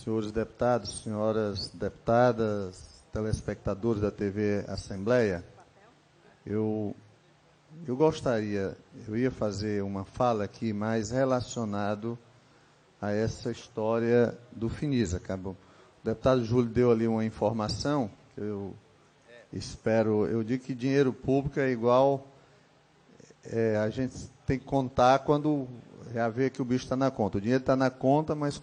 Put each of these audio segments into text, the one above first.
senhores deputados, senhoras deputadas, telespectadores da TV Assembleia, eu ia fazer uma fala aqui mais relacionado a essa história do Finisa. Acabou. O deputado Júlio deu ali uma informação, que eu digo que dinheiro público é igual, a gente tem que contar quando já vê que o bicho está na conta. O dinheiro está na conta, mas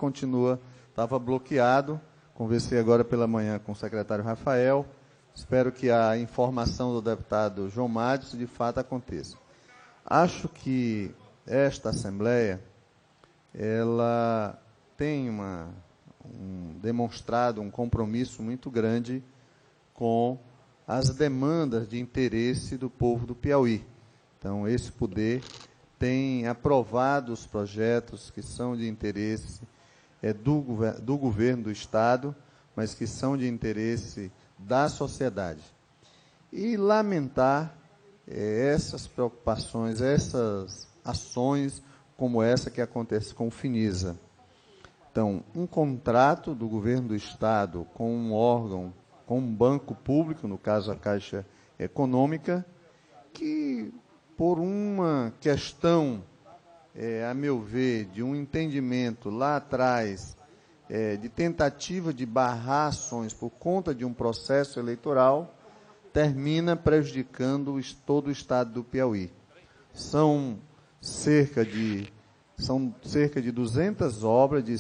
estava bloqueado. Conversei agora pela manhã com o secretário Rafael. Espero que a informação do deputado João Madison de fato aconteça. Acho que esta Assembleia, ela tem demonstrado um compromisso muito grande com as demandas de interesse do povo do Piauí. Então, esse poder tem aprovado os projetos que são de interesse do governo do Estado, mas que são de interesse da sociedade. E lamentar essas preocupações, essas ações como essa que acontece com o Finisa. Então, um contrato do governo do Estado com um órgão, com um banco público, no caso a Caixa Econômica, que por uma questão, a meu ver, de um entendimento lá atrás, de tentativa de barrar ações por conta de um processo eleitoral, termina prejudicando todo o Estado do Piauí. São cerca de 200 obras de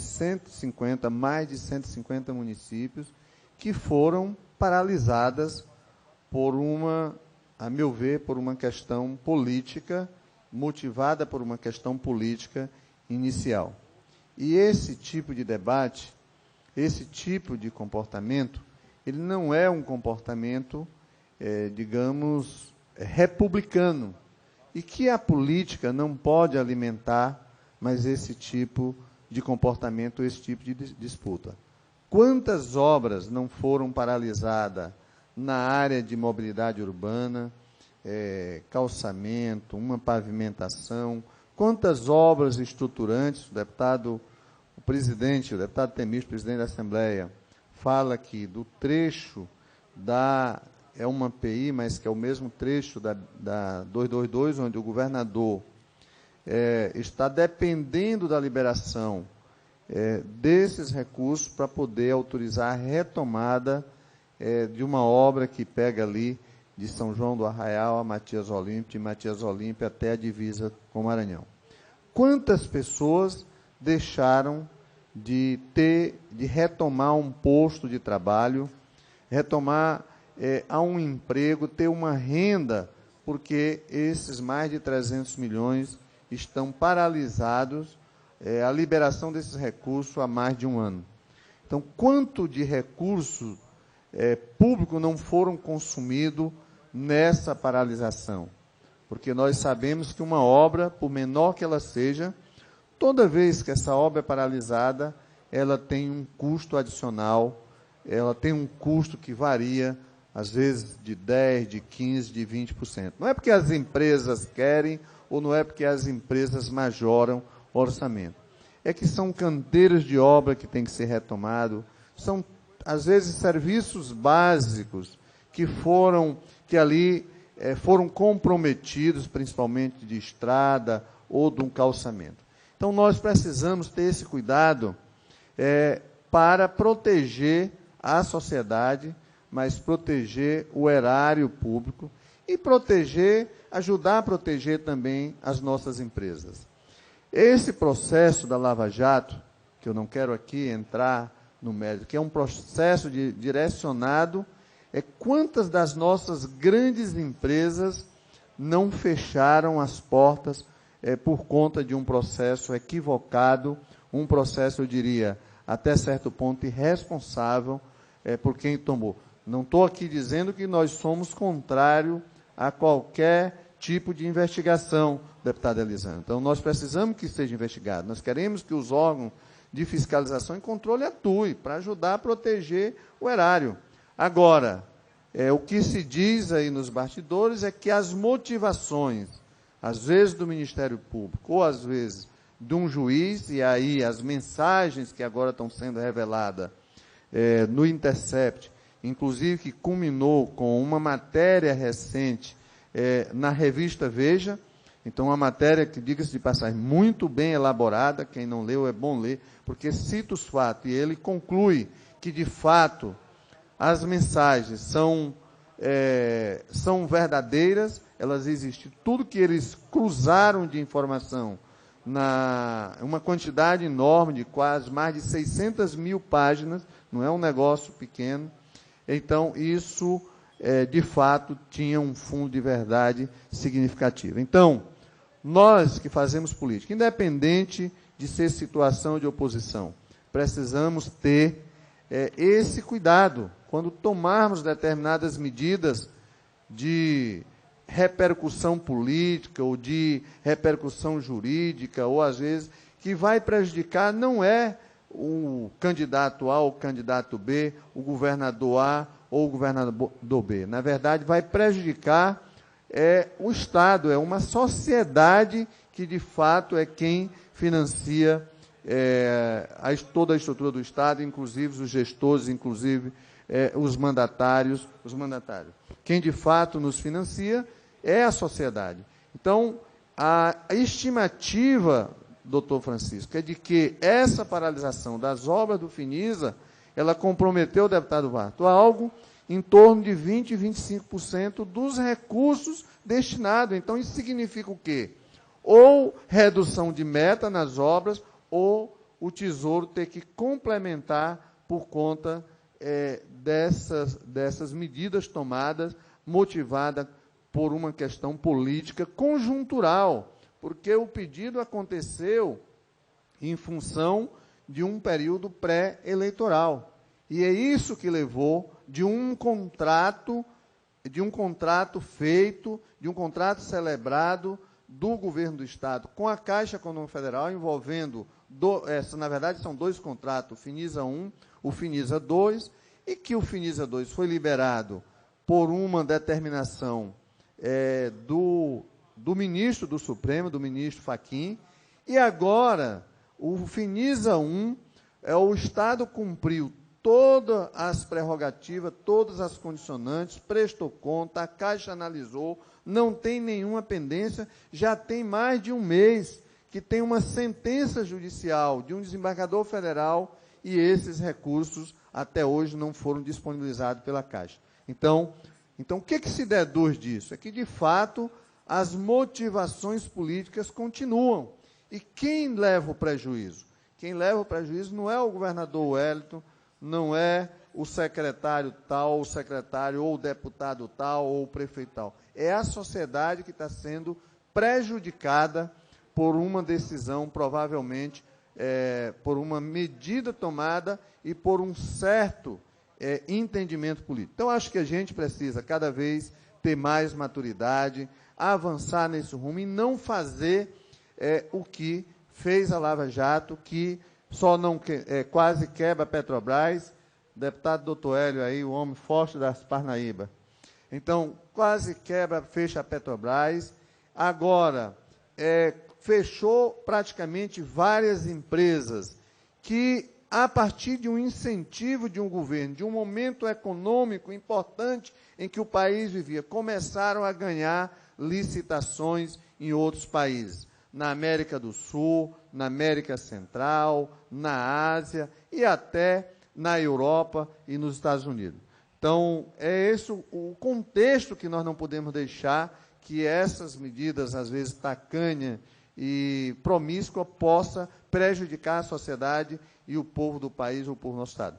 mais de 150 municípios que foram paralisadas a meu ver, por uma questão política, motivada por uma questão política inicial. E esse tipo de debate, esse tipo de comportamento, ele não é um comportamento, digamos, republicano, e que a política não pode alimentar mais esse tipo de comportamento, esse tipo de disputa. Quantas obras não foram paralisadas na área de mobilidade urbana, calçamento, uma pavimentação, quantas obras estruturantes, o deputado Temístio, presidente da Assembleia, fala aqui do trecho é uma API, mas que é o mesmo trecho da 222, onde o governador está dependendo da liberação desses recursos para poder autorizar a retomada de uma obra que pega ali de São João do Arraial a Matias Olímpio, de Matias Olímpio até a divisa com o Maranhão. Quantas pessoas deixaram de retomar um posto de trabalho, retomar a um emprego, ter uma renda, porque esses mais de 300 milhões estão paralisados, a liberação desses recursos há mais de um ano. Então, quanto de recursos público não foram consumidos nessa paralisação? Porque nós sabemos que uma obra, por menor que ela seja, toda vez que essa obra é paralisada, ela tem um custo adicional, ela tem um custo que varia, às vezes, de 10%, de 15%, de 20%. Não é porque as empresas querem ou não é porque as empresas majoram o orçamento. É que são canteiros de obra que têm que ser retomados, são às vezes, serviços básicos que ali foram comprometidos, principalmente de estrada ou de um calçamento. Então, nós precisamos ter esse cuidado para proteger a sociedade, mas proteger o erário público e ajudar a proteger também as nossas empresas. Esse processo da Lava Jato, que eu não quero aqui entrar no mérito, que é um processo direcionado, quantas das nossas grandes empresas não fecharam as portas por conta de um processo equivocado, um processo, eu diria, até certo ponto irresponsável por quem tomou. Não estou aqui dizendo que nós somos contrários a qualquer tipo de investigação, deputado Elisandro. Então, nós precisamos que seja investigado, nós queremos que os órgãos de fiscalização e controle atue para ajudar a proteger o erário. Agora, o que se diz aí nos bastidores é que as motivações, às vezes do Ministério Público, ou às vezes de um juiz, e aí as mensagens que agora estão sendo reveladas no Intercept, inclusive que culminou com uma matéria recente na revista Veja. Então, uma matéria que, diga-se de passagem, muito bem elaborada, quem não leu é bom ler, porque cita os fatos, e ele conclui que, de fato, as mensagens são verdadeiras, elas existem. Tudo que eles cruzaram de informação, uma quantidade enorme, de quase mais de 600 mil páginas, não é um negócio pequeno. Então, isso, de fato, tinha um fundo de verdade significativo. Então, nós que fazemos política, independente de ser situação de oposição, precisamos ter esse cuidado quando tomarmos determinadas medidas de repercussão política ou de repercussão jurídica, ou às vezes que vai prejudicar, não é o candidato A ou o candidato B, o governador A ou o governador B. Na verdade, vai prejudicar o Estado, é uma sociedade que, de fato, é quem financia toda a estrutura do Estado, inclusive os gestores, inclusive os mandatários. Quem, de fato, nos financia é a sociedade. Então, a estimativa, doutor Francisco, é de que essa paralisação das obras do Finisa, ela comprometeu, deputado Varto, algo em torno de 20% e 25% dos recursos destinados. Então, isso significa o quê? Ou redução de meta nas obras, ou o Tesouro ter que complementar por conta dessas medidas tomadas, motivadas por uma questão política conjuntural, porque o pedido aconteceu em função de um período pré-eleitoral. E é isso que levou de um contrato feito, de um contrato celebrado do governo do Estado com a Caixa Econômica Federal, envolvendo, na verdade, são dois contratos, o Finisa 1, o Finisa 2, e que o Finisa 2 foi liberado por uma determinação do ministro do Supremo, do ministro Fachin, e agora o Finisa 1, o Estado cumpriu todas as prerrogativas, todas as condicionantes, prestou conta, a Caixa analisou, não tem nenhuma pendência, já tem mais de um mês que tem uma sentença judicial de um desembargador federal e esses recursos até hoje não foram disponibilizados pela Caixa. Então o que se deduz disso? É que, de fato, as motivações políticas continuam. E quem leva o prejuízo? Quem leva o prejuízo não é o governador Wellington, não é o secretário tal, o secretário ou o deputado tal, ou o prefeito tal. É a sociedade que está sendo prejudicada por uma decisão, provavelmente, por uma medida tomada e por um certo entendimento político. Então, acho que a gente precisa, cada vez, ter mais maturidade, avançar nesse rumo e não fazer o que fez a Lava Jato, que só não quase quebra a Petrobras, deputado doutor Hélio aí, o homem forte das Parnaíba. Então, quase quebra, fecha a Petrobras. Agora, fechou praticamente várias empresas que, a partir de um incentivo de um governo, de um momento econômico importante em que o país vivia, começaram a ganhar licitações em outros países, na América do Sul, na América Central, na Ásia e até na Europa e nos Estados Unidos. Então, é esse o contexto que nós não podemos deixar que essas medidas, às vezes, tacanha e promíscua, possa prejudicar a sociedade e o povo do país, o povo do nosso Estado.